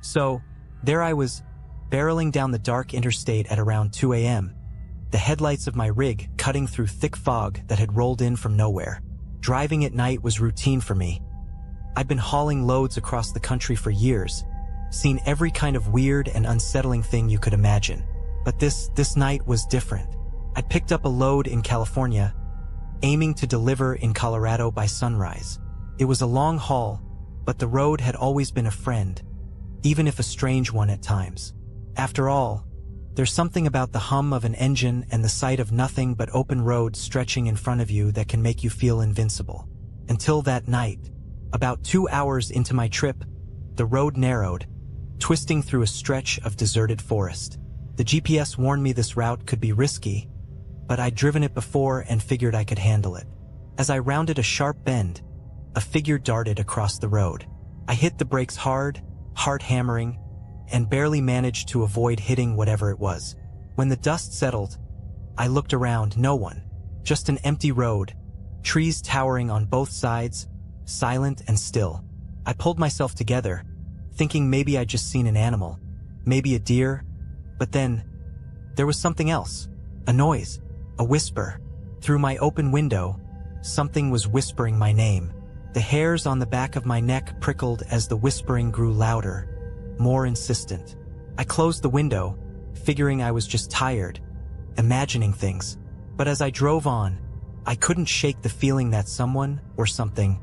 So, there I was, barreling down the dark interstate at around 2 a.m., the headlights of my rig cutting through thick fog that had rolled in from nowhere. Driving at night was routine for me. I'd been hauling loads across the country for years, seen every kind of weird and unsettling thing you could imagine. But this night was different. I'd picked up a load in California, aiming to deliver in Colorado by sunrise. It was a long haul, but the road had always been a friend, even if a strange one at times. After all, there's something about the hum of an engine and the sight of nothing but open road stretching in front of you that can make you feel invincible. Until that night, about 2 hours into my trip, the road narrowed, twisting through a stretch of deserted forest. The GPS warned me this route could be risky, but I'd driven it before and figured I could handle it. As I rounded a sharp bend, a figure darted across the road. I hit the brakes hard, heart hammering, and barely managed to avoid hitting whatever it was. When the dust settled, I looked around. No one. Just an empty road, trees towering on both sides, silent and still. I pulled myself together, thinking maybe I'd just seen an animal, maybe a deer, but then there was something else. A noise, a whisper. Through my open window, something was whispering my name. The hairs on the back of my neck prickled as the whispering grew louder, more insistent. I closed the window, figuring I was just tired, imagining things. But as I drove on, I couldn't shake the feeling that someone, or something,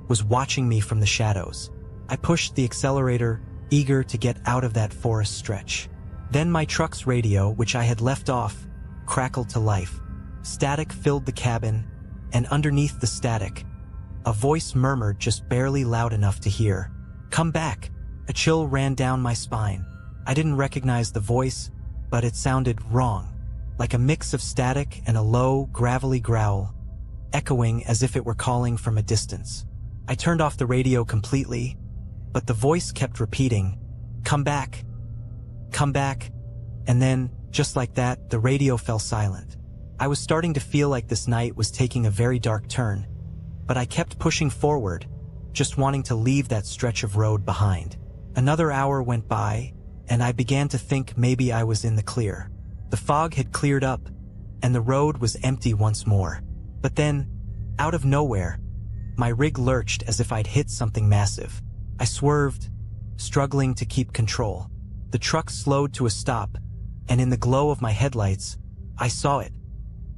was watching me from the shadows. I pushed the accelerator, eager to get out of that forest stretch. Then my truck's radio, which I had left off, crackled to life. Static filled the cabin, and underneath the static, a voice murmured just barely loud enough to hear. "Come back." A chill ran down my spine. I didn't recognize the voice, but it sounded wrong, like a mix of static and a low, gravelly growl, echoing as if it were calling from a distance. I turned off the radio completely, but the voice kept repeating, "Come back, come back," and then, just like that, the radio fell silent. I was starting to feel like this night was taking a very dark turn, but I kept pushing forward, just wanting to leave that stretch of road behind. Another hour went by, and I began to think maybe I was in the clear. The fog had cleared up, and the road was empty once more. But then, out of nowhere, my rig lurched as if I'd hit something massive. I swerved, struggling to keep control. The truck slowed to a stop, and in the glow of my headlights, I saw it.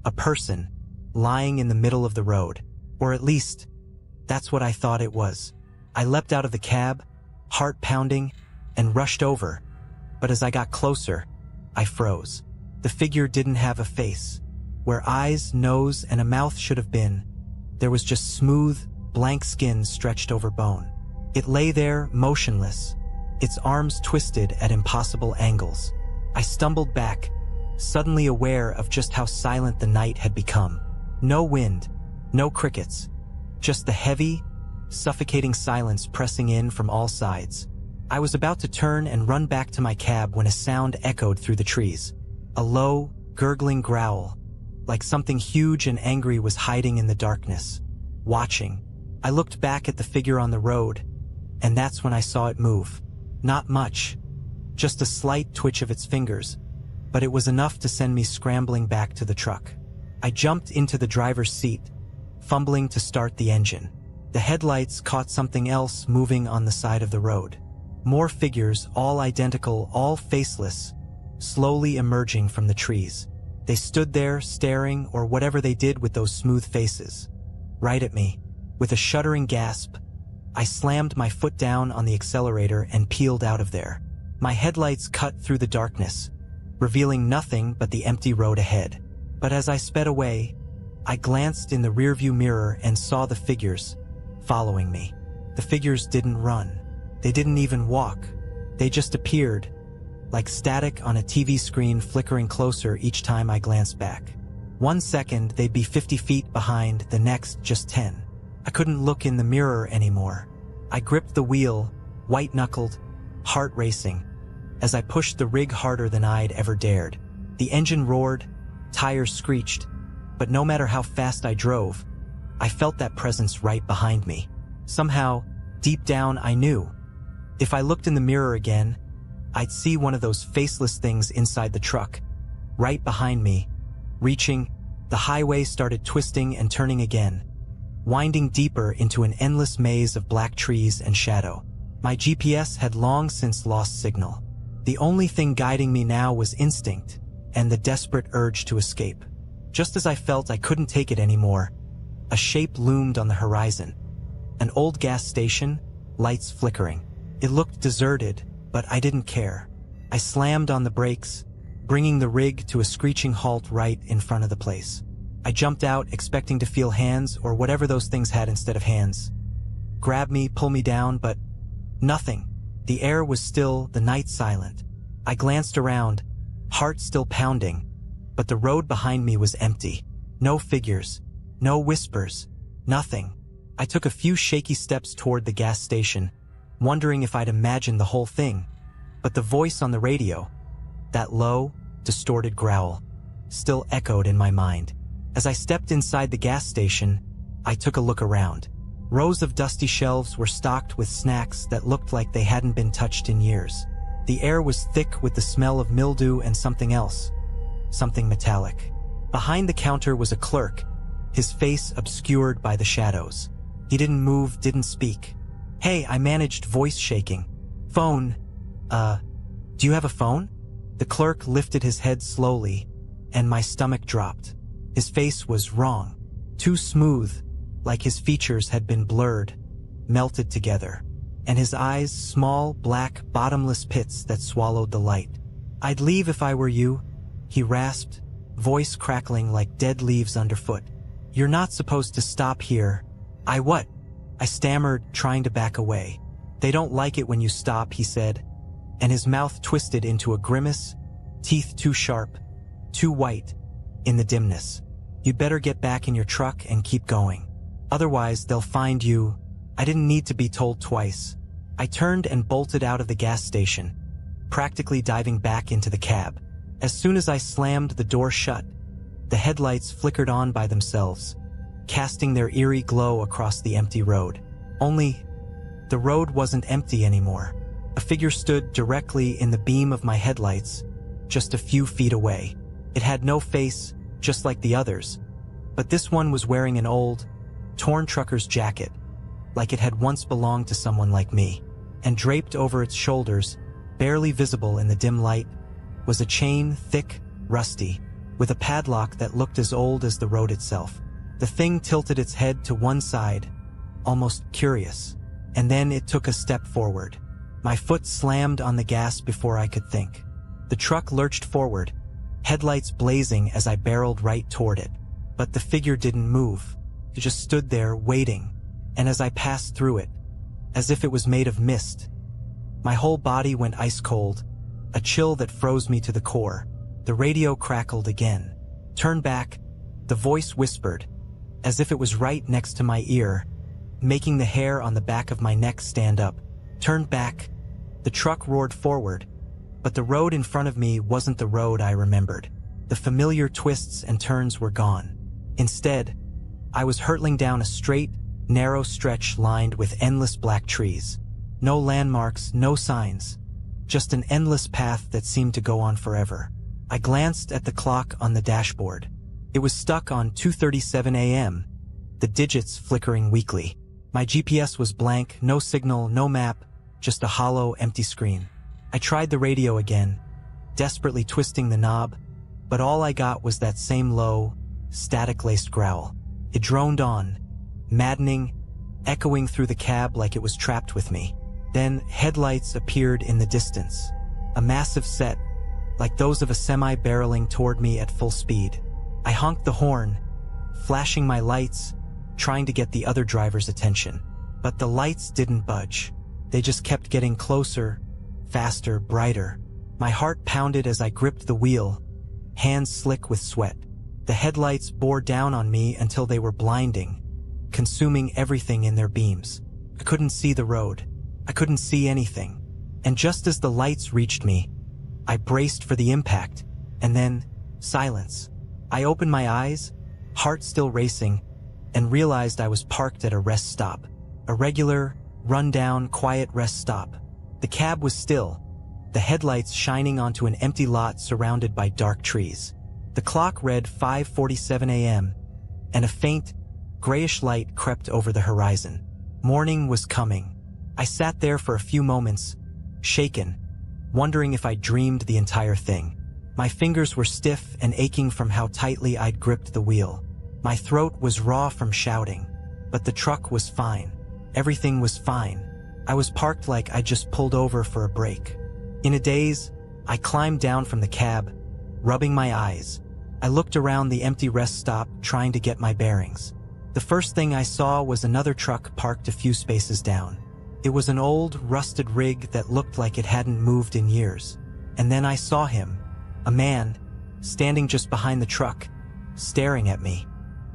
A person, lying in the middle of the road. Or at least, that's what I thought it was. I leapt out of the cab, heart pounding, and rushed over. But as I got closer, I froze. The figure didn't have a face. Where eyes, nose, and a mouth should have been, there was just smooth, blank skin stretched over bone. It lay there, motionless, its arms twisted at impossible angles. I stumbled back, suddenly aware of just how silent the night had become. No wind, no crickets, just the heavy, suffocating silence pressing in from all sides. I was about to turn and run back to my cab when a sound echoed through the trees. A low, gurgling growl, like something huge and angry was hiding in the darkness, watching. I looked back at the figure on the road, and that's when I saw it move. Not much, just a slight twitch of its fingers, but it was enough to send me scrambling back to the truck. I jumped into the driver's seat, fumbling to start the engine. The headlights caught something else moving on the side of the road. More figures, all identical, all faceless, slowly emerging from the trees. They stood there, staring, or whatever they did with those smooth faces, right at me. With a shuddering gasp, I slammed my foot down on the accelerator and peeled out of there. My headlights cut through the darkness, revealing nothing but the empty road ahead. But as I sped away, I glanced in the rearview mirror and saw the figures following me. The figures didn't run. They didn't even walk. They just appeared, like static on a TV screen flickering closer each time I glanced back. 1 second they'd be 50 feet behind, the next just 10. I couldn't look in the mirror anymore. I gripped the wheel, white-knuckled, heart racing, as I pushed the rig harder than I'd ever dared. The engine roared, tires screeched, but no matter how fast I drove, I felt that presence right behind me. Somehow, deep down I knew If I looked in the mirror again, I'd see one of those faceless things inside the truck, right behind me. Reaching, the highway started twisting and turning again, winding deeper into an endless maze of black trees and shadow. My GPS had long since lost signal. The only thing guiding me now was instinct and the desperate urge to escape. Just as I felt I couldn't take it anymore, a shape loomed on the horizon. An old gas station, lights flickering. It looked deserted, but I didn't care. I slammed on the brakes, bringing the rig to a screeching halt right in front of the place. I jumped out, expecting to feel hands or whatever those things had instead of hands. Grab me, pull me down, but nothing. The air was still, the night silent. I glanced around, heart still pounding, but the road behind me was empty. No figures, no whispers, nothing. I took a few shaky steps toward the gas station, wondering if I'd imagined the whole thing. But the voice on the radio, that low, distorted growl, still echoed in my mind. As I stepped inside the gas station, I took a look around. Rows of dusty shelves were stocked with snacks that looked like they hadn't been touched in years. The air was thick with the smell of mildew and something else, something metallic. Behind the counter was a clerk, his face obscured by the shadows. He didn't move, didn't speak. "Hey," I managed, voice shaking. "Phone. Do you have a phone?" The clerk lifted his head slowly, and my stomach dropped. His face was wrong. Too smooth, like his features had been blurred, melted together. And his eyes, small, black, bottomless pits that swallowed the light. "I'd leave if I were you," he rasped, voice crackling like dead leaves underfoot. "You're not supposed to stop here." What?" I stammered, trying to back away. "They don't like it when you stop," he said, and his mouth twisted into a grimace, teeth too sharp, too white, in the dimness. "You'd better get back in your truck and keep going. Otherwise, they'll find you." I didn't need to be told twice. I turned and bolted out of the gas station, practically diving back into the cab. As soon as I slammed the door shut, the headlights flickered on by themselves, casting their eerie glow across the empty road. Only, the road wasn't empty anymore. A figure stood directly in the beam of my headlights, just a few feet away. It had no face, just like the others, but this one was wearing an old, torn trucker's jacket, like it had once belonged to someone like me. And draped over its shoulders, barely visible in the dim light, was a chain, thick, rusty, with a padlock that looked as old as the road itself. The thing tilted its head to one side, almost curious, and then it took a step forward. My foot slammed on the gas before I could think. The truck lurched forward, headlights blazing as I barreled right toward it. But the figure didn't move. It just stood there, waiting, and as I passed through it, as if it was made of mist, my whole body went ice cold, a chill that froze me to the core. The radio crackled again. "Turn back," the voice whispered, as if it was right next to my ear, making the hair on the back of my neck stand up. "Turn back." The truck roared forward, but the road in front of me wasn't the road I remembered. The familiar twists and turns were gone. Instead, I was hurtling down a straight, narrow stretch lined with endless black trees. No landmarks, no signs, just an endless path that seemed to go on forever. I glanced at the clock on the dashboard. It was stuck on 2:37 a.m., the digits flickering weakly. My GPS was blank, no signal, no map, just a hollow, empty screen. I tried the radio again, desperately twisting the knob, but all I got was that same low, static-laced growl. It droned on, maddening, echoing through the cab like it was trapped with me. Then headlights appeared in the distance, a massive set, like those of a semi barreling toward me at full speed. I honked the horn, flashing my lights, trying to get the other driver's attention. But the lights didn't budge. They just kept getting closer, faster, brighter. My heart pounded as I gripped the wheel, hands slick with sweat. The headlights bore down on me until they were blinding, consuming everything in their beams. I couldn't see the road. I couldn't see anything. And just as the lights reached me, I braced for the impact, and then silence. I opened my eyes, heart still racing, and realized I was parked at a rest stop. A regular, run-down, quiet rest stop. The cab was still, the headlights shining onto an empty lot surrounded by dark trees. The clock read 5:47 a.m., and a faint, grayish light crept over the horizon. Morning was coming. I sat there for a few moments, shaken, wondering if I'd dreamed the entire thing. My fingers were stiff and aching from how tightly I'd gripped the wheel. My throat was raw from shouting, but the truck was fine. Everything was fine. I was parked like I just pulled over for a break. In a daze, I climbed down from the cab, rubbing my eyes. I looked around the empty rest stop, trying to get my bearings. The first thing I saw was another truck parked a few spaces down. It was an old, rusted rig that looked like it hadn't moved in years. And then I saw him, a man, standing just behind the truck, staring at me.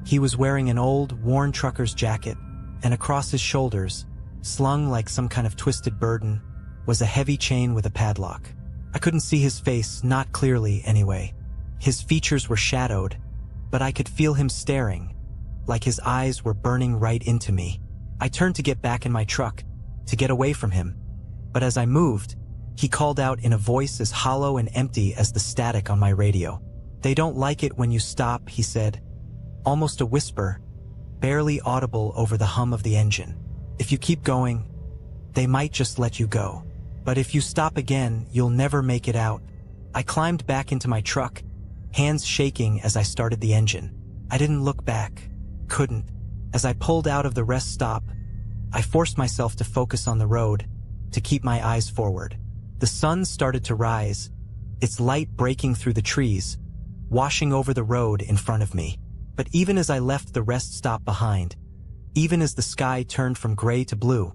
He was wearing an old, worn trucker's jacket, and across his shoulders, slung like some kind of twisted burden, was a heavy chain with a padlock. I couldn't see his face, not clearly anyway. His features were shadowed, but I could feel him staring, like his eyes were burning right into me. I turned to get back in my truck, to get away from him, but as I moved, he called out in a voice as hollow and empty as the static on my radio. "They don't like it when you stop," he said, almost a whisper, barely audible over the hum of the engine. "If you keep going, they might just let you go. But if you stop again, you'll never make it out." I climbed back into my truck, hands shaking as I started the engine. I didn't look back. Couldn't. As I pulled out of the rest stop, I forced myself to focus on the road, to keep my eyes forward. The sun started to rise, its light breaking through the trees, washing over the road in front of me. But even as I left the rest stop behind, even as the sky turned from gray to blue,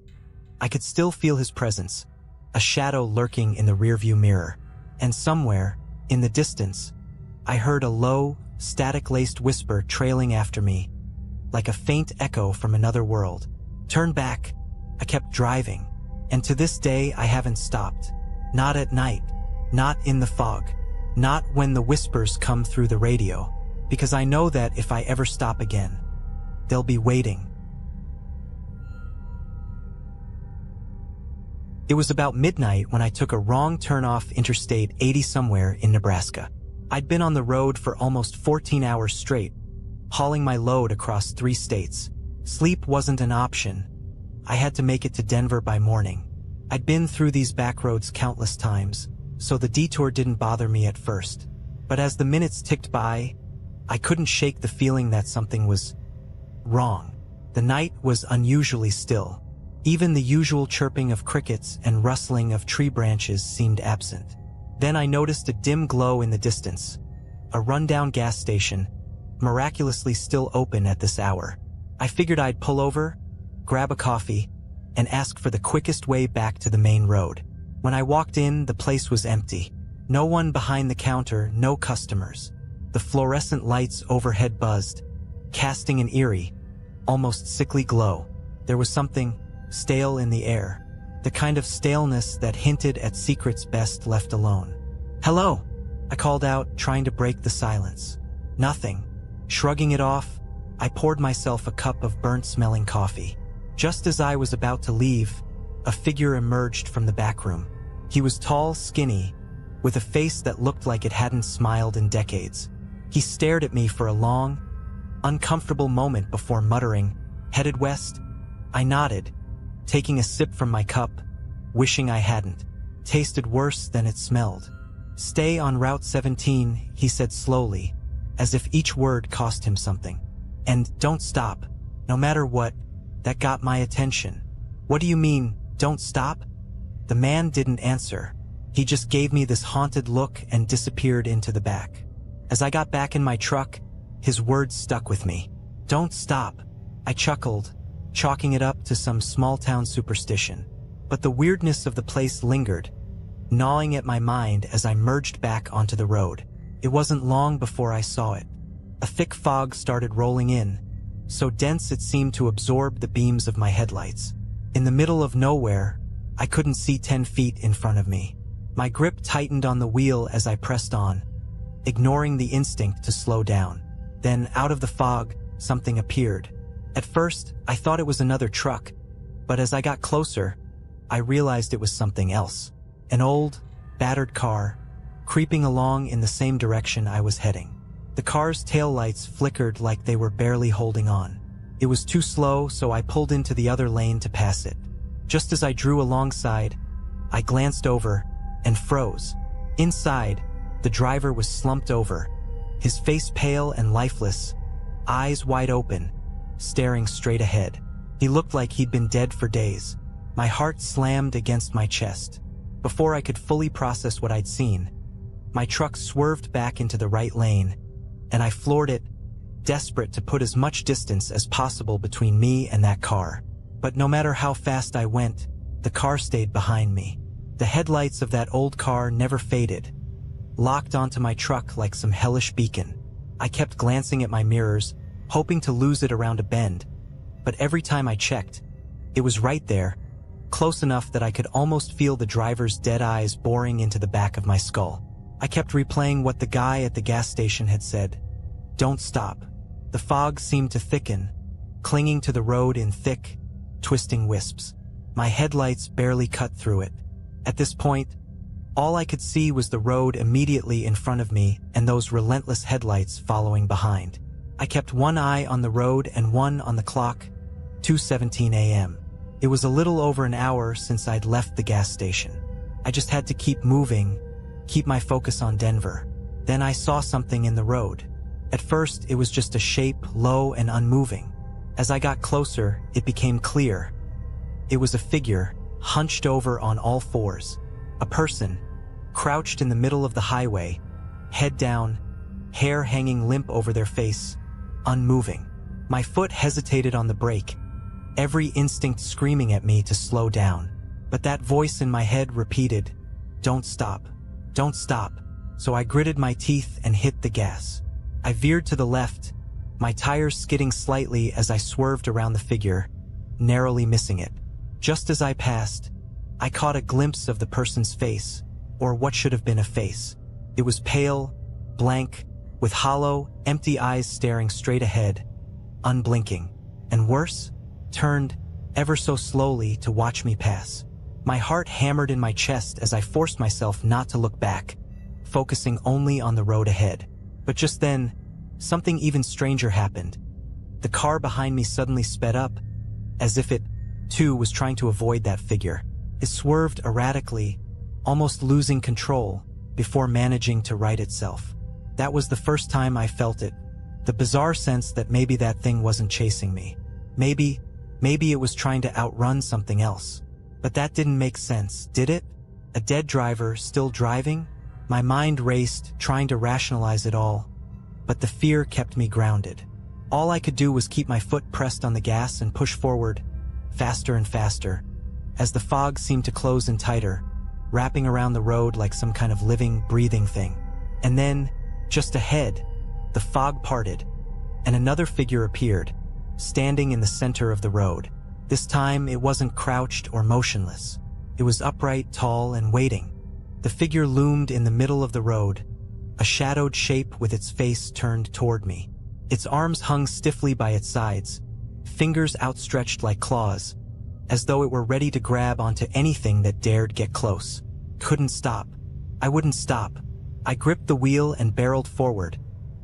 I could still feel his presence, a shadow lurking in the rearview mirror. And somewhere, in the distance, I heard a low, static-laced whisper trailing after me, like a faint echo from another world. "Turn back." I kept driving, and to this day I haven't stopped. Not at night, not in the fog, not when the whispers come through the radio, because I know that if I ever stop again, they'll be waiting. It was about midnight when I took a wrong turn off Interstate 80 somewhere in Nebraska. I'd been on the road for almost 14 hours straight, hauling my load across 3 states. Sleep wasn't an option. I had to make it to Denver by morning. I'd been through these back roads countless times, so the detour didn't bother me at first. But as the minutes ticked by, I couldn't shake the feeling that something was wrong. The night was unusually still. Even the usual chirping of crickets and rustling of tree branches seemed absent. Then I noticed a dim glow in the distance, a rundown gas station, miraculously still open at this hour. I figured I'd pull over, grab a coffee, and ask for the quickest way back to the main road. When I walked in, the place was empty. No one behind the counter, no customers. The fluorescent lights overhead buzzed, casting an eerie, almost sickly glow. There was something stale in the air, the kind of staleness that hinted at secrets best left alone. "Hello," I called out, trying to break the silence. Nothing. Shrugging it off, I poured myself a cup of burnt-smelling coffee. Just as I was about to leave, a figure emerged from the back room. He was tall, skinny, with a face that looked like it hadn't smiled in decades. He stared at me for a long, uncomfortable moment before muttering, "Headed west?" I nodded, taking a sip from my cup, wishing I hadn't. Tasted worse than it smelled. "Stay on Route 17, he said slowly, as if each word cost him something. "And don't stop, no matter what." That got my attention. "What do you mean, don't stop?" The man didn't answer. He just gave me this haunted look and disappeared into the back. As I got back in my truck, his words stuck with me. "Don't stop." I chuckled, chalking it up to some small-town superstition. But the weirdness of the place lingered, gnawing at my mind as I merged back onto the road. It wasn't long before I saw it. A thick fog started rolling in, so dense it seemed to absorb the beams of my headlights. In the middle of nowhere, I couldn't see 10 feet in front of me. My grip tightened on the wheel as I pressed on, ignoring the instinct to slow down. Then, out of the fog, something appeared. At first, I thought it was another truck, but as I got closer, I realized it was something else. An old, battered car, creeping along in the same direction I was heading. The car's taillights flickered like they were barely holding on. It was too slow, so I pulled into the other lane to pass it. Just as I drew alongside, I glanced over and froze. Inside, the driver was slumped over, his face pale and lifeless, eyes wide open, staring straight ahead. He looked like he'd been dead for days. My heart slammed against my chest. Before I could fully process what I'd seen, my truck swerved back into the right lane, and I floored it, desperate to put as much distance as possible between me and that car. But no matter how fast I went, the car stayed behind me. The headlights of that old car never faded, locked onto my truck like some hellish beacon. I kept glancing at my mirrors, hoping to lose it around a bend, but every time I checked, it was right there, close enough that I could almost feel the driver's dead eyes boring into the back of my skull. I kept replaying what the guy at the gas station had said. Don't stop. The fog seemed to thicken, clinging to the road in thick, twisting wisps. My headlights barely cut through it. At this point, all I could see was the road immediately in front of me and those relentless headlights following behind. I kept one eye on the road and one on the clock, 2:17 a.m. It was a little over an hour since I'd left the gas station. I just had to keep moving, keep my focus on Denver. Then I saw something in the road. At first, it was just a shape, low and unmoving. As I got closer, it became clear. It was a figure, hunched over on all fours. A person, crouched in the middle of the highway, head down, hair hanging limp over their face, unmoving. My foot hesitated on the brake, every instinct screaming at me to slow down. But that voice in my head repeated, "Don't stop. Don't stop." So I gritted my teeth and hit the gas. I veered to the left, my tires skidding slightly as I swerved around the figure, narrowly missing it. Just as I passed, I caught a glimpse of the person's face, or what should have been a face. It was pale, blank, with hollow, empty eyes staring straight ahead, unblinking, and worse, turned, ever so slowly, to watch me pass. My heart hammered in my chest as I forced myself not to look back, focusing only on the road ahead. But just then, something even stranger happened. The car behind me suddenly sped up, as if it, too, was trying to avoid that figure. It swerved erratically, almost losing control, before managing to right itself. That was the first time I felt it, the bizarre sense that maybe that thing wasn't chasing me. Maybe it was trying to outrun something else. But that didn't make sense, did it? A dead driver still driving? My mind raced, trying to rationalize it all, but the fear kept me grounded. All I could do was keep my foot pressed on the gas and push forward, faster and faster, as the fog seemed to close in tighter, wrapping around the road like some kind of living, breathing thing. And then, just ahead, the fog parted, and another figure appeared, standing in the center of the road. This time, it wasn't crouched or motionless. It was upright, tall, and waiting. The figure loomed in the middle of the road, a shadowed shape with its face turned toward me. Its arms hung stiffly by its sides, fingers outstretched like claws, as though it were ready to grab onto anything that dared get close. Couldn't stop. I wouldn't stop. I gripped the wheel and barreled forward,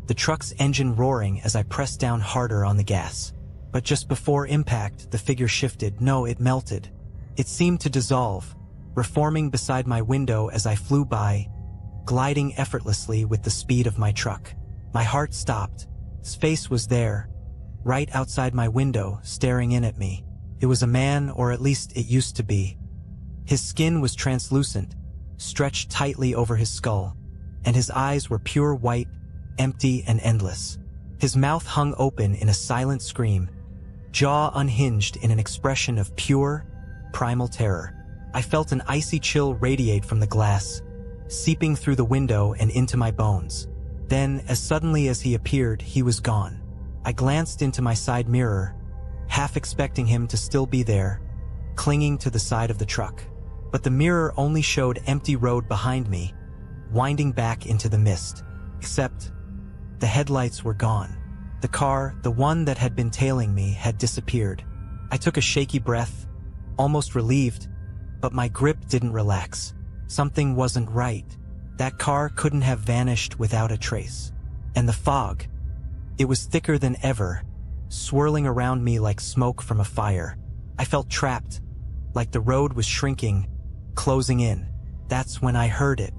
the truck's engine roaring as I pressed down harder on the gas. But just before impact, the figure shifted. No, it melted. It seemed to dissolve, reforming beside my window as I flew by, gliding effortlessly with the speed of my truck. My heart stopped. His face was there, right outside my window, staring in at me. It was a man, or at least it used to be. His skin was translucent, stretched tightly over his skull, and his eyes were pure white, empty and endless. His mouth hung open in a silent scream, jaw unhinged in an expression of pure, primal terror. I felt an icy chill radiate from the glass, seeping through the window and into my bones. Then, as suddenly as he appeared, he was gone. I glanced into my side mirror, half expecting him to still be there, clinging to the side of the truck. But the mirror only showed empty road behind me, winding back into the mist. Except, the headlights were gone. The car, the one that had been tailing me, had disappeared. I took a shaky breath, almost relieved, But my grip didn't relax. Something wasn't right. That car couldn't have vanished without a trace. And the fog, it was thicker than ever, swirling around me like smoke from a fire. I felt trapped, like the road was shrinking, closing in. That's when I heard it.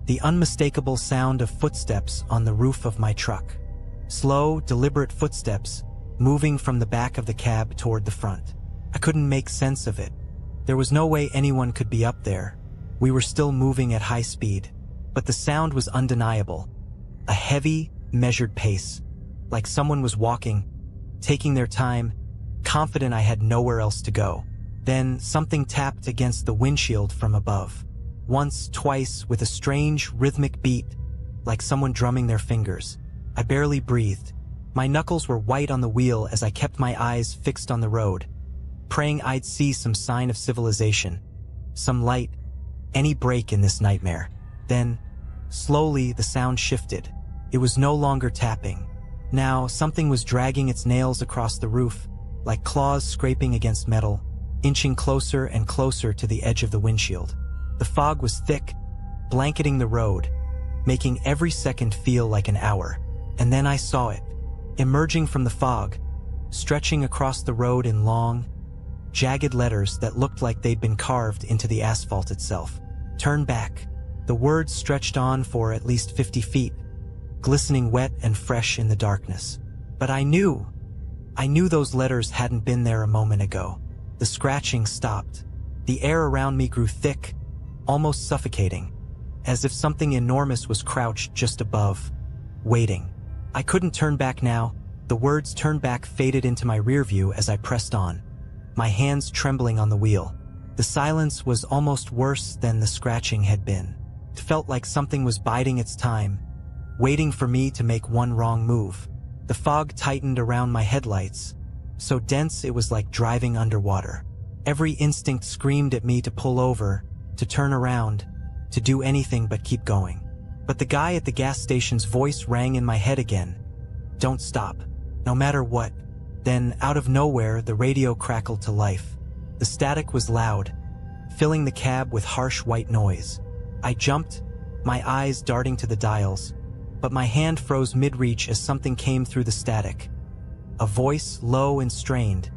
The unmistakable sound of footsteps on the roof of my truck. Slow, deliberate footsteps, moving from the back of the cab toward the front. I couldn't make sense of it. There was no way anyone could be up there. We were still moving at high speed, but the sound was undeniable. A heavy, measured pace, like someone was walking, taking their time, confident I had nowhere else to go. Then something tapped against the windshield from above. Once, twice, with a strange, rhythmic beat, like someone drumming their fingers. I barely breathed. My knuckles were white on the wheel as I kept my eyes fixed on the road, praying I'd see some sign of civilization, some light, any break in this nightmare. Then, slowly, the sound shifted. It was no longer tapping. Now, something was dragging its nails across the roof, like claws scraping against metal, inching closer and closer to the edge of the windshield. The fog was thick, blanketing the road, making every second feel like an hour. And then I saw it, emerging from the fog, stretching across the road in long, jagged letters that looked like they'd been carved into the asphalt itself. Turn back. The words stretched on for at least 50 feet, glistening wet and fresh in the darkness. But I knew those letters hadn't been there a moment ago. The scratching stopped. The air around me grew thick, almost suffocating, as if something enormous was crouched just above, waiting. I couldn't turn back now. The words "turn back" faded into my rear view as I pressed on, my hands trembling on the wheel. The silence was almost worse than the scratching had been. It felt like something was biding its time, waiting for me to make one wrong move. The fog tightened around my headlights, so dense it was like driving underwater. Every instinct screamed at me to pull over, to turn around, to do anything but keep going. But the guy at the gas station's voice rang in my head again. Don't stop, no matter what. Then, out of nowhere, the radio crackled to life. The static was loud, filling the cab with harsh white noise. I jumped, my eyes darting to the dials, but my hand froze mid-reach as something came through the static. A voice, low and strained,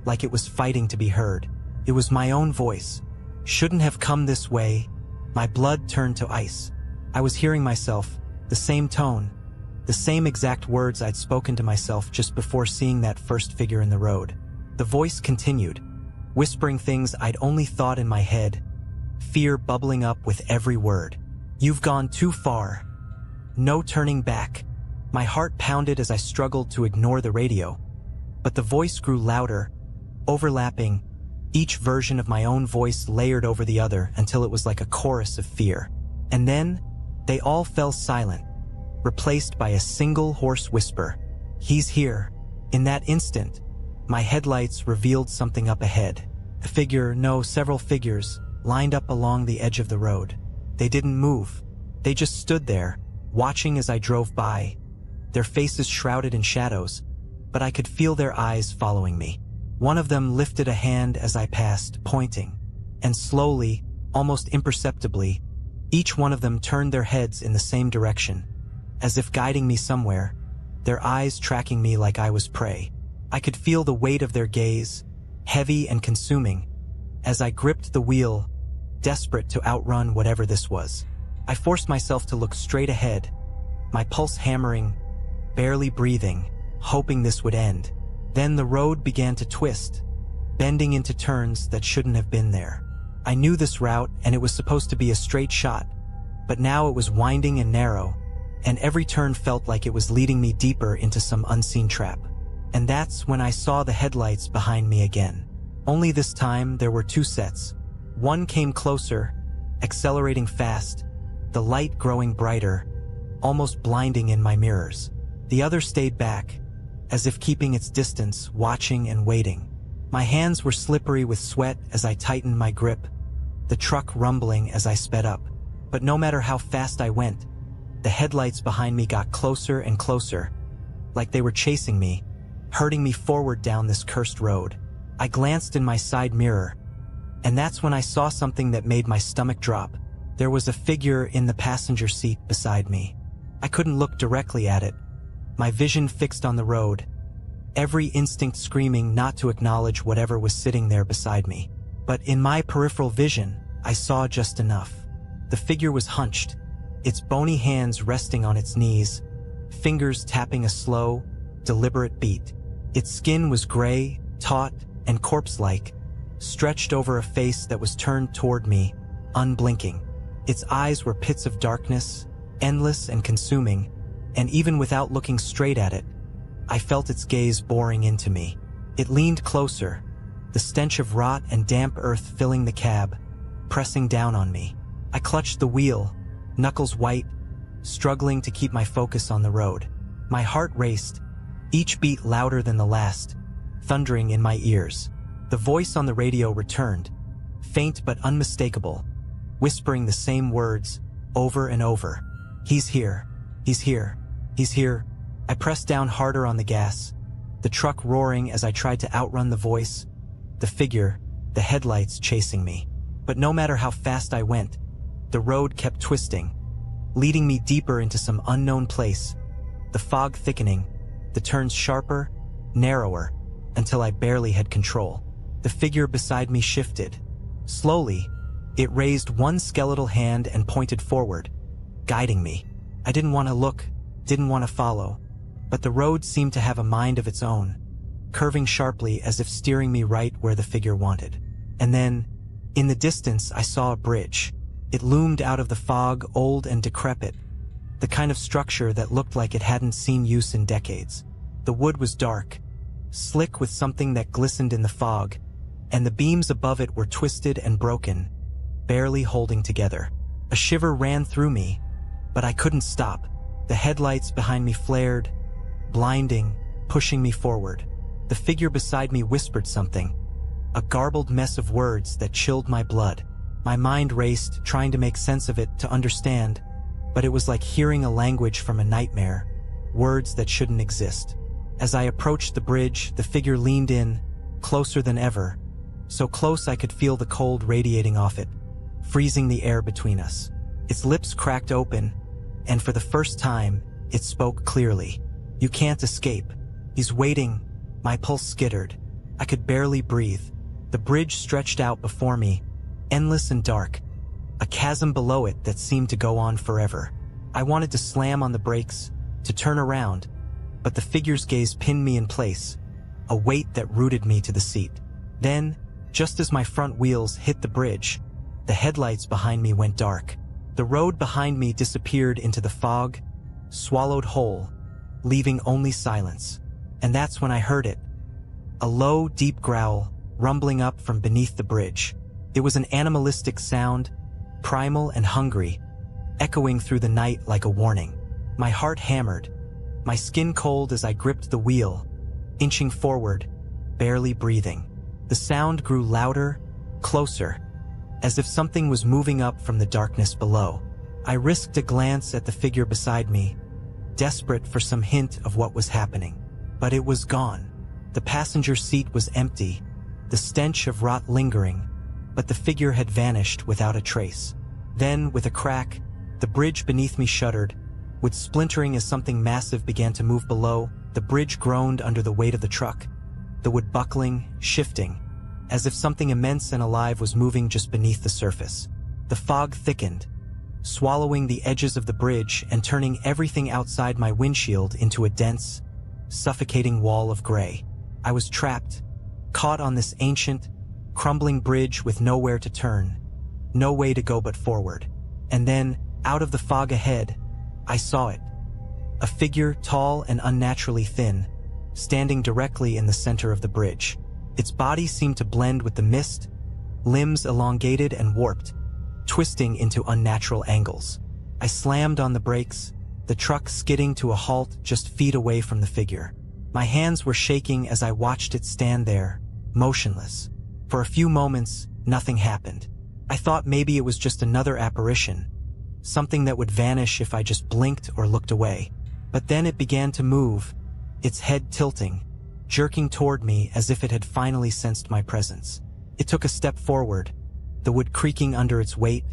like it was fighting to be heard. It was my own voice. Shouldn't have come this way. My blood turned to ice. I was hearing myself, the same tone, the same exact words I'd spoken to myself just before seeing that first figure in the road. The voice continued, whispering things I'd only thought in my head, fear bubbling up with every word. You've gone too far. No turning back. My heart pounded as I struggled to ignore the radio, but the voice grew louder, overlapping, each version of my own voice layered over the other until it was like a chorus of fear. And then, they all fell silent, replaced by a single hoarse whisper. He's here. In that instant, my headlights revealed something up ahead. A figure, no, several figures, lined up along the edge of the road. They didn't move. They just stood there, watching as I drove by, their faces shrouded in shadows, but I could feel their eyes following me. One of them lifted a hand as I passed, pointing, and slowly, almost imperceptibly, each one of them turned their heads in the same direction, as if guiding me somewhere, their eyes tracking me like I was prey. I could feel the weight of their gaze, heavy and consuming, as I gripped the wheel, desperate to outrun whatever this was. I forced myself to look straight ahead, my pulse hammering, barely breathing, hoping this would end. Then the road began to twist, bending into turns that shouldn't have been there. I knew this route, and it was supposed to be a straight shot, but now it was winding and narrow, and every turn felt like it was leading me deeper into some unseen trap. And that's when I saw the headlights behind me again. Only this time there were two sets. One came closer, accelerating fast, the light growing brighter, almost blinding in my mirrors. The other stayed back, as if keeping its distance, watching and waiting. My hands were slippery with sweat as I tightened my grip, the truck rumbling as I sped up. But no matter how fast I went, the headlights behind me got closer and closer, like they were chasing me, herding me forward down this cursed road. I glanced in my side mirror, And that's when I saw something that made my stomach drop. There was a figure in the passenger seat beside me. I couldn't look directly at it, my vision fixed on the road, every instinct screaming not to acknowledge whatever was sitting there beside me. But in my peripheral vision, I saw just enough. The figure was hunched, its bony hands resting on its knees, fingers tapping a slow, deliberate beat. Its skin was gray, taut, and corpse-like, stretched over a face that was turned toward me, unblinking. Its eyes were pits of darkness, endless and consuming, and even without looking straight at it, I felt its gaze boring into me. It leaned closer, the stench of rot and damp earth filling the cab, pressing down on me. I clutched the wheel, knuckles white, struggling to keep my focus on the road. My heart raced, each beat louder than the last, thundering in my ears. The voice on the radio returned, faint but unmistakable, whispering the same words over and over. "He's here. He's here. He's here." I pressed down harder on the gas, the truck roaring as I tried to outrun the voice, the figure, the headlights chasing me. But no matter how fast I went, the road kept twisting, leading me deeper into some unknown place, the fog thickening, the turns sharper, narrower, until I barely had control. The figure beside me shifted. Slowly, it raised one skeletal hand and pointed forward, guiding me. I didn't want to look, didn't want to follow, but the road seemed to have a mind of its own, curving sharply as if steering me right where the figure wanted. And then, in the distance, I saw a bridge. It loomed out of the fog, old and decrepit, the kind of structure that looked like it hadn't seen use in decades. The wood was dark, slick with something that glistened in the fog, and the beams above it were twisted and broken, barely holding together. A shiver ran through me, but I couldn't stop. The headlights behind me flared, blinding, pushing me forward. The figure beside me whispered something, a garbled mess of words that chilled my blood. My mind raced, trying to make sense of it, to understand, but it was like hearing a language from a nightmare, words that shouldn't exist. As I approached the bridge, the figure leaned in, closer than ever, so close I could feel the cold radiating off it, freezing the air between us. Its lips cracked open, and for the first time, it spoke clearly. "You can't escape. He's waiting." My pulse skittered. I could barely breathe. The bridge stretched out before me, endless and dark, a chasm below it that seemed to go on forever. I wanted to slam on the brakes, to turn around, but the figure's gaze pinned me in place, a weight that rooted me to the seat. Then, just as my front wheels hit the bridge, the headlights behind me went dark. The road behind me disappeared into the fog, swallowed whole, leaving only silence. And that's when I heard it. A low, deep growl, rumbling up from beneath the bridge. It was an animalistic sound, primal and hungry, echoing through the night like a warning. My heart hammered, my skin cold as I gripped the wheel, inching forward, barely breathing. The sound grew louder, closer, as if something was moving up from the darkness below. I risked a glance at the figure beside me, desperate for some hint of what was happening. But it was gone. The passenger seat was empty, the stench of rot lingering, but the figure had vanished without a trace. Then, with a crack, the bridge beneath me shuddered, with splintering as something massive began to move below. The bridge groaned under the weight of the truck, the wood buckling, shifting, as if something immense and alive was moving just beneath the surface. The fog thickened, swallowing the edges of the bridge and turning everything outside my windshield into a dense, suffocating wall of gray. I was trapped, caught on this ancient, crumbling bridge with nowhere to turn, no way to go but forward. And then, out of the fog ahead, I saw it. A figure tall and unnaturally thin, standing directly in the center of the bridge. Its body seemed to blend with the mist, limbs elongated and warped, twisting into unnatural angles. I slammed on the brakes, the truck skidding to a halt just feet away from the figure. My hands were shaking as I watched it stand there, motionless. For a few moments, nothing happened. I thought maybe it was just another apparition, something that would vanish if I just blinked or looked away. But then it began to move, its head tilting, jerking toward me as if it had finally sensed my presence. It took a step forward, the wood creaking under its weight,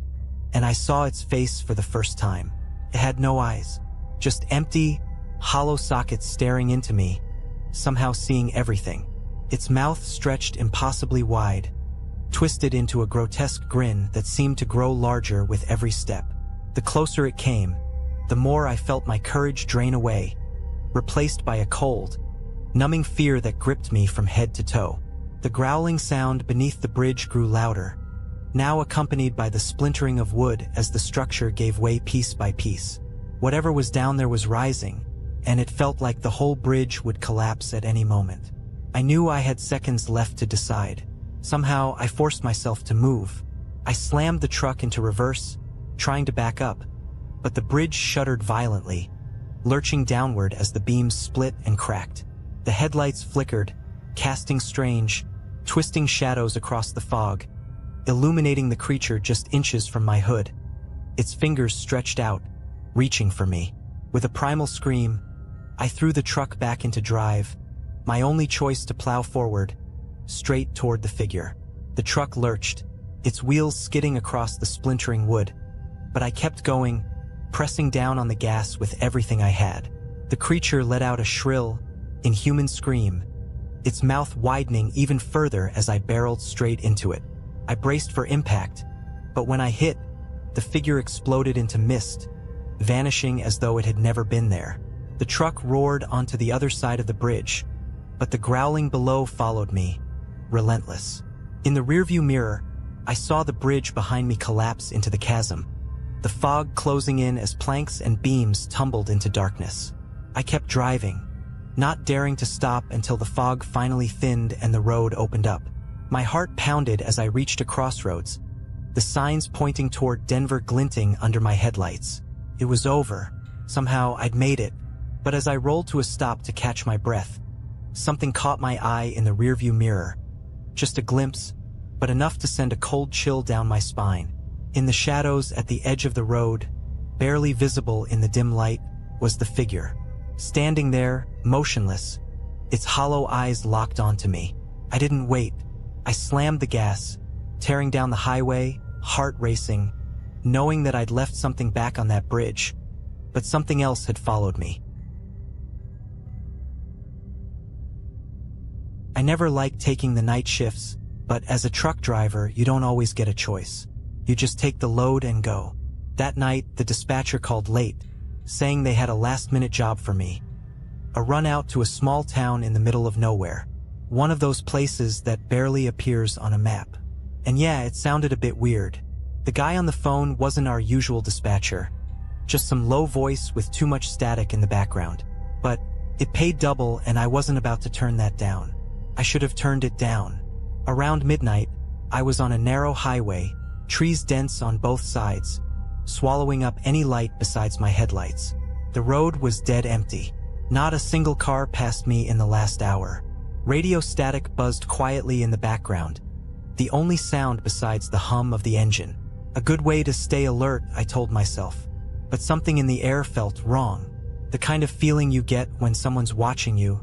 and I saw its face for the first time. It had no eyes, just empty, hollow sockets staring into me, somehow seeing everything. Its mouth stretched impossibly wide, twisted into a grotesque grin that seemed to grow larger with every step. The closer it came, the more I felt my courage drain away, replaced by a cold, numbing fear that gripped me from head to toe. The growling sound beneath the bridge grew louder, now accompanied by the splintering of wood as the structure gave way piece by piece. Whatever was down there was rising, and it felt like the whole bridge would collapse at any moment. I knew I had seconds left to decide. Somehow, I forced myself to move. I slammed the truck into reverse, trying to back up, but the bridge shuddered violently, lurching downward as the beams split and cracked. The headlights flickered, casting strange, twisting shadows across the fog, illuminating the creature just inches from my hood. Its fingers stretched out, reaching for me. With a primal scream, I threw the truck back into drive, my only choice to plow forward, straight toward the figure. The truck lurched, its wheels skidding across the splintering wood, but I kept going, pressing down on the gas with everything I had. The creature let out a shrill, inhuman scream, its mouth widening even further as I barreled straight into it. I braced for impact, but when I hit, the figure exploded into mist, vanishing as though it had never been there. The truck roared onto the other side of the bridge, but the growling below followed me, relentless. In the rearview mirror, I saw the bridge behind me collapse into the chasm, the fog closing in as planks and beams tumbled into darkness. I kept driving, not daring to stop until the fog finally thinned and the road opened up. My heart pounded as I reached a crossroads, the signs pointing toward Denver glinting under my headlights. It was over. Somehow I'd made it. But as I rolled to a stop to catch my breath, something caught my eye in the rearview mirror. Just a glimpse, but enough to send a cold chill down my spine. In the shadows at the edge of the road, barely visible in the dim light, was the figure. Standing there, motionless, its hollow eyes locked onto me. I didn't wait. I slammed the gas, tearing down the highway, heart racing, knowing that I'd left something back on that bridge, but something else had followed me. I never liked taking the night shifts, but as a truck driver, you don't always get a choice. You just take the load and go. That night, the dispatcher called late, saying they had a last-minute job for me. A run out to a small town in the middle of nowhere. One of those places that barely appears on a map. And yeah, it sounded a bit weird. The guy on the phone wasn't our usual dispatcher, just some low voice with too much static in the background. But it paid double and I wasn't about to turn that down. I should have turned it down. Around midnight, I was on a narrow highway, trees dense on both sides, swallowing up any light besides my headlights. The road was dead empty. Not a single car passed me in the last hour. Radio static buzzed quietly in the background, the only sound besides the hum of the engine. A good way to stay alert, I told myself. But something in the air felt wrong. The kind of feeling you get when someone's watching you,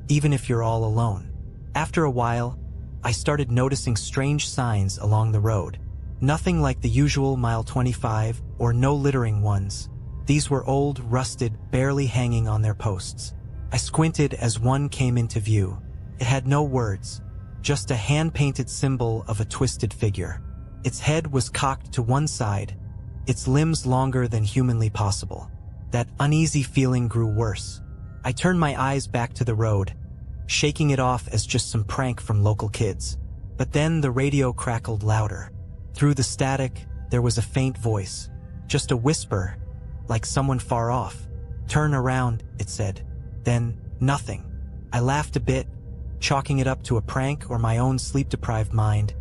even if you're all alone. After a while, I started noticing strange signs along the road. Nothing like the usual mile 25 or no littering ones. These were old, rusted, barely hanging on their posts. I squinted as one came into view. It had no words, just a hand-painted symbol of a twisted figure. Its head was cocked to one side, its limbs longer than humanly possible. That uneasy feeling grew worse. I turned my eyes back to the road, shaking it off as just some prank from local kids. But then the radio crackled louder. Through the static, there was a faint voice, just a whisper, like someone far off. "Turn around," it said. Then, nothing. I laughed a bit, chalking it up to a prank or my own sleep-deprived mind,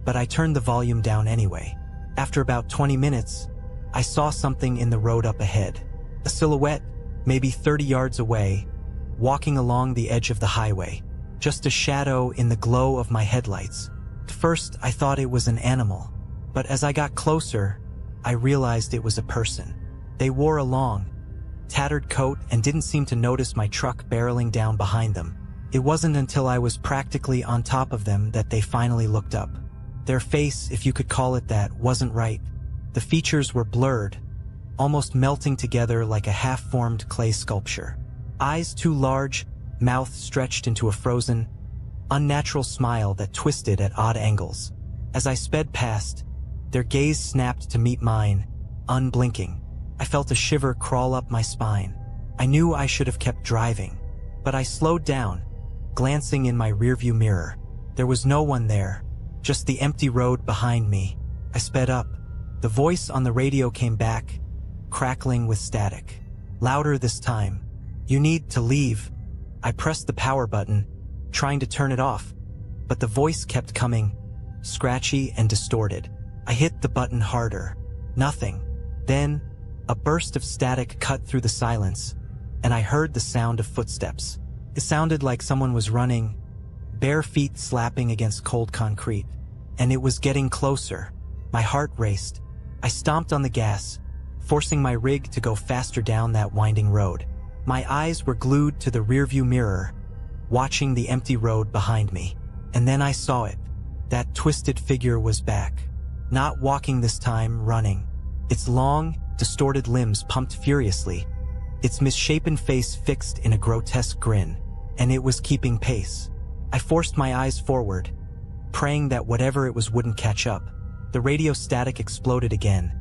but I turned the volume down anyway. After about 20 minutes, I saw something in the road up ahead. A silhouette, maybe 30 yards away, walking along the edge of the highway. Just a shadow in the glow of my headlights. At first, I thought it was an animal, but as I got closer, I realized it was a person. They wore a long, tattered coat and didn't seem to notice my truck barreling down behind them. It wasn't until I was practically on top of them that they finally looked up. Their face, if you could call it that, wasn't right. The features were blurred, almost melting together like a half-formed clay sculpture. Eyes too large, mouth stretched into a frozen, unnatural smile that twisted at odd angles. As I sped past, their gaze snapped to meet mine, unblinking. I felt a shiver crawl up my spine. I knew I should have kept driving, but I slowed down, glancing in my rearview mirror. There was no one there, just the empty road behind me. I sped up. The voice on the radio came back, crackling with static. Louder this time. "You need to leave." I pressed the power button, trying to turn it off, but the voice kept coming, scratchy and distorted. I hit the button harder. Nothing. Then, a burst of static cut through the silence, and I heard the sound of footsteps. It sounded like someone was running, bare feet slapping against cold concrete, and it was getting closer. My heart raced. I stomped on the gas, forcing my rig to go faster down that winding road. My eyes were glued to the rearview mirror, watching the empty road behind me. And then I saw it. That twisted figure was back. Not walking this time, running. Its long, distorted limbs pumped furiously, its misshapen face fixed in a grotesque grin, and it was keeping pace. I forced my eyes forward, praying that whatever it was wouldn't catch up. The radio static exploded again,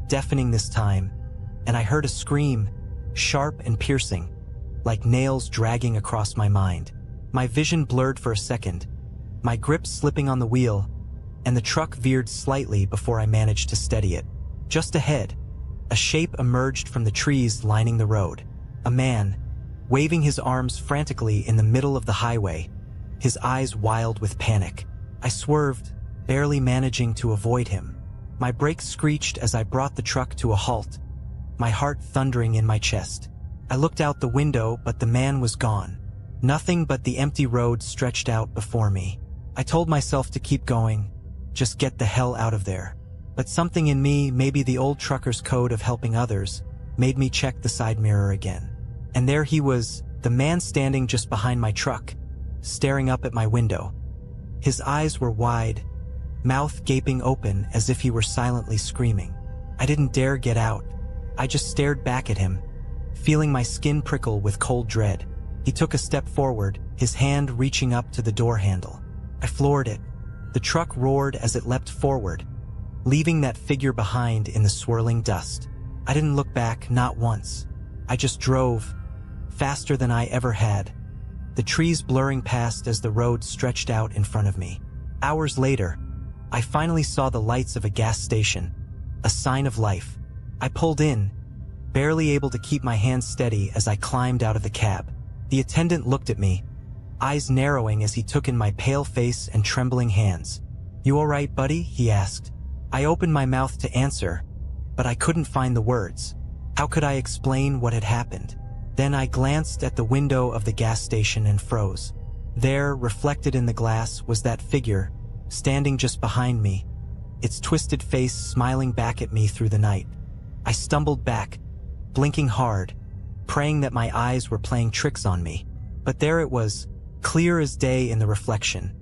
deafening this time, and I heard a scream, sharp and piercing, like nails dragging across my mind. My vision blurred for a second, my grip slipping on the wheel, and the truck veered slightly before I managed to steady it. Just ahead, a shape emerged from the trees lining the road. A man, waving his arms frantically in the middle of the highway, his eyes wild with panic. I swerved, barely managing to avoid him. My brakes screeched as I brought the truck to a halt, my heart thundering in my chest. I looked out the window, but the man was gone. Nothing but the empty road stretched out before me. I told myself to keep going, just get the hell out of there. But something in me, maybe the old trucker's code of helping others, made me check the side mirror again. And there he was, the man standing just behind my truck, staring up at my window. His eyes were wide, mouth gaping open as if he were silently screaming. I didn't dare get out. I just stared back at him, feeling my skin prickle with cold dread. He took a step forward, his hand reaching up to the door handle. I floored it. The truck roared as it leapt forward, leaving that figure behind in the swirling dust. I didn't look back, not once. I just drove, faster than I ever had, the trees blurring past as the road stretched out in front of me. Hours later, I finally saw the lights of a gas station, a sign of life. I pulled in, barely able to keep my hands steady as I climbed out of the cab. The attendant looked at me, eyes narrowing as he took in my pale face and trembling hands. "You all right, buddy?" he asked. I opened my mouth to answer, but I couldn't find the words. How could I explain what had happened? Then I glanced at the window of the gas station and froze. There, reflected in the glass, was that figure, standing just behind me, its twisted face smiling back at me through the night. I stumbled back, blinking hard, praying that my eyes were playing tricks on me. But there it was, clear as day in the reflection.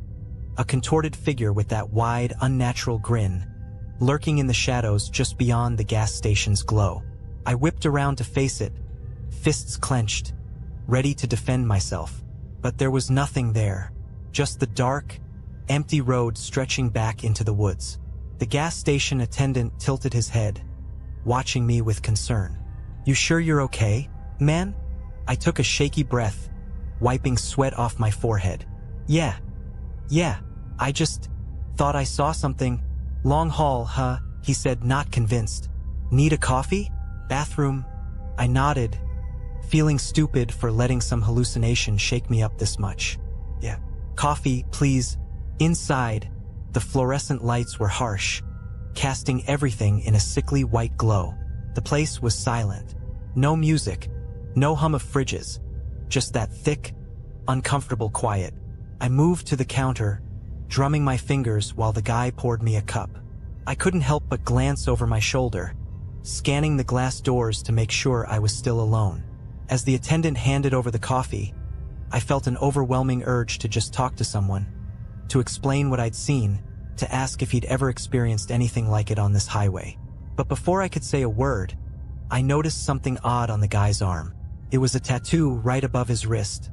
A contorted figure with that wide, unnatural grin, lurking in the shadows just beyond the gas station's glow. I whipped around to face it, fists clenched, ready to defend myself. But there was nothing there, just the dark, empty road stretching back into the woods. The gas station attendant tilted his head, watching me with concern. "You sure you're okay, man?" I took a shaky breath, wiping sweat off my forehead. Yeah, I just thought I saw something. Long haul, huh?" he said, not convinced. "Need a coffee? Bathroom?" I nodded, feeling stupid for letting some hallucination shake me up this much. "Yeah, coffee, please." Inside, the fluorescent lights were harsh, casting everything in a sickly white glow. The place was silent. No music, no hum of fridges, just that thick, uncomfortable quiet. I moved to the counter, drumming my fingers while the guy poured me a cup. I couldn't help but glance over my shoulder, scanning the glass doors to make sure I was still alone. As the attendant handed over the coffee, I felt an overwhelming urge to just talk to someone, to explain what I'd seen, to ask if he'd ever experienced anything like it on this highway. But before I could say a word, I noticed something odd on the guy's arm. It was a tattoo right above his wrist,